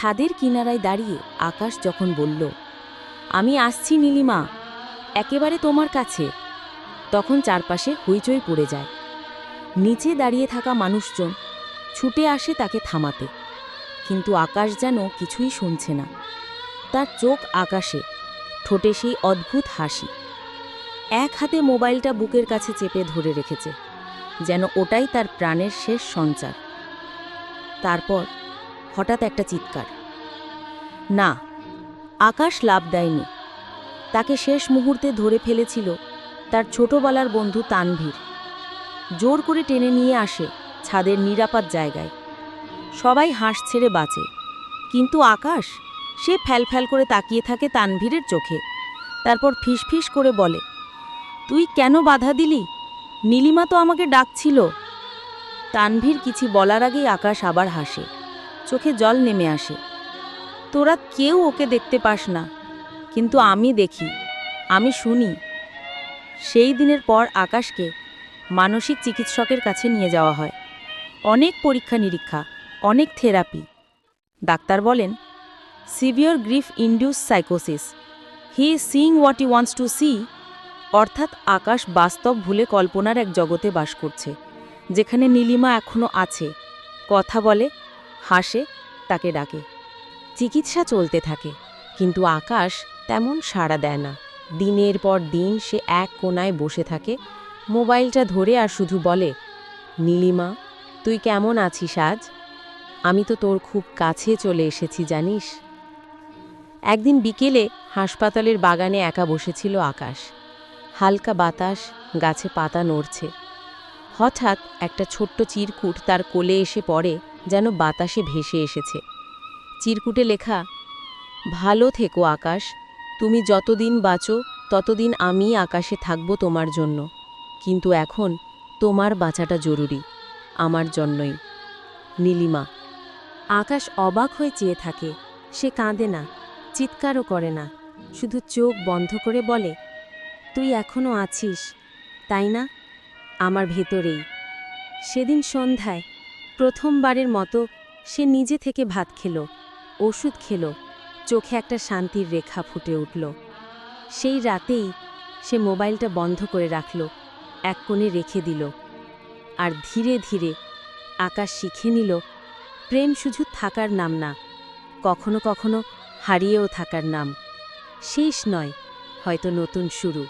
ছাদের কিনারায় দাঁড়িয়ে আকাশ যখন বলল, আমি আসছি নীলিমা, একেবারে তোমার কাছে, তখন চারপাশে হইচই পড়ে যায়। নিচে দাঁড়িয়ে থাকা মানুষজন ছুটে আসে তাকে থামাতে, কিন্তু আকাশ যেন কিছুই শুনছে না। তার চোখ আকাশে, ঠোঁটে সেই অদ্ভুত হাসি। এক হাতে মোবাইলটা বুকের কাছে চেপে ধরে রেখেছে, যেন ওটাই তার প্রাণের শেষ সঞ্চার। তারপর হঠাৎ একটা চিৎকার। না, আকাশ লাভ দেয়নি। তাকে শেষ মুহূর্তে ধরে ফেলেছিল তার ছোটবেলার বন্ধু তানভীর। জোর করে টেনে নিয়ে আসে ছাদের নিরাপদ জায়গায়। সবাই হাঁস ছেড়ে বাঁচে, কিন্তু আকাশ, সে ফ্যালফ্যাল করে তাকিয়ে থাকে তানভীরের চোখে। তারপর ফিসফিস করে বলে, তুই কেন বাধা দিলি? নীলিমা তো আমাকে ডাকছিল। তানভীর কিছু বলার আগেই আকাশ আবার হাসে, চোখে জল নেমে আসে। তোরা কেউ ওকে দেখতে পাস না, কিন্তু আমি দেখি, আমি শুনি। সেই দিনের পর আকাশকে মানসিক চিকিৎসকের কাছে নিয়ে যাওয়া হয়। অনেক পরীক্ষা নিরীক্ষা, অনেক থেরাপি। ডাক্তার বলেন, সিভিয়ার গ্রিফ ইন্ডিউস সাইকোসিস, he is seeing what he wants to see. অর্থাৎ আকাশ বাস্তব ভুলে কল্পনার এক জগতে বাস করছে, যেখানে নীলিমা এখনও আছে, কথা বলে, হাসে, তাকে ডাকে। চিকিৎসা চলতে থাকে, কিন্তু আকাশ তেমন সাড়া দেয় না। দিনের পর দিন সে এক কোণায় বসে থাকে, মোবাইলটা ধরে, আর শুধু বলে, নীলিমা, তুই কেমন আছিস আজ? আমি তো তোর খুব কাছে চলে এসেছি, জানিস। একদিন বিকেলে হাসপাতালের বাগানে একা বসেছিল আকাশ। হালকা বাতাস, গাছে পাতা নড়ছে। হঠাৎ একটা ছোট্ট চিরকুট তার কোলে এসে পড়ে, যেন বাতাসে ভেসে এসেছে। চিরকুটে লেখা, ভালো থেকো আকাশ, তুমি যতদিন বাঁচো ততদিন আমি আকাশে থাকব তোমার জন্য, কিন্তু এখন তোমার বাঁচাটা জরুরি, আমার জন্যই, নীলিমা। আকাশ অবাক হয়ে চেয়ে থাকে। সে কাঁদে না, চিৎকারও করে না, শুধু চোখ বন্ধ করে বলে, তুই এখনও আছিস, তাই না, আমার ভেতরেই। সেদিন সন্ধ্যায় প্রথমবারের মতো সে নিজে থেকে ভাত খেল, ওষুধ খেল, চোখে একটা শান্তির রেখা ফুটে উঠল। সেই রাতেই সে মোবাইলটা বন্ধ করে রাখল, এক কোণে রেখে দিল। আর ধীরে ধীরে আকাশ শিখে নিল, প্রেম শুধু থাকার নাম না, কখনো কখনো হারিয়েও থাকার নাম। শেষ নয়, হয়তো নতুন শুরু।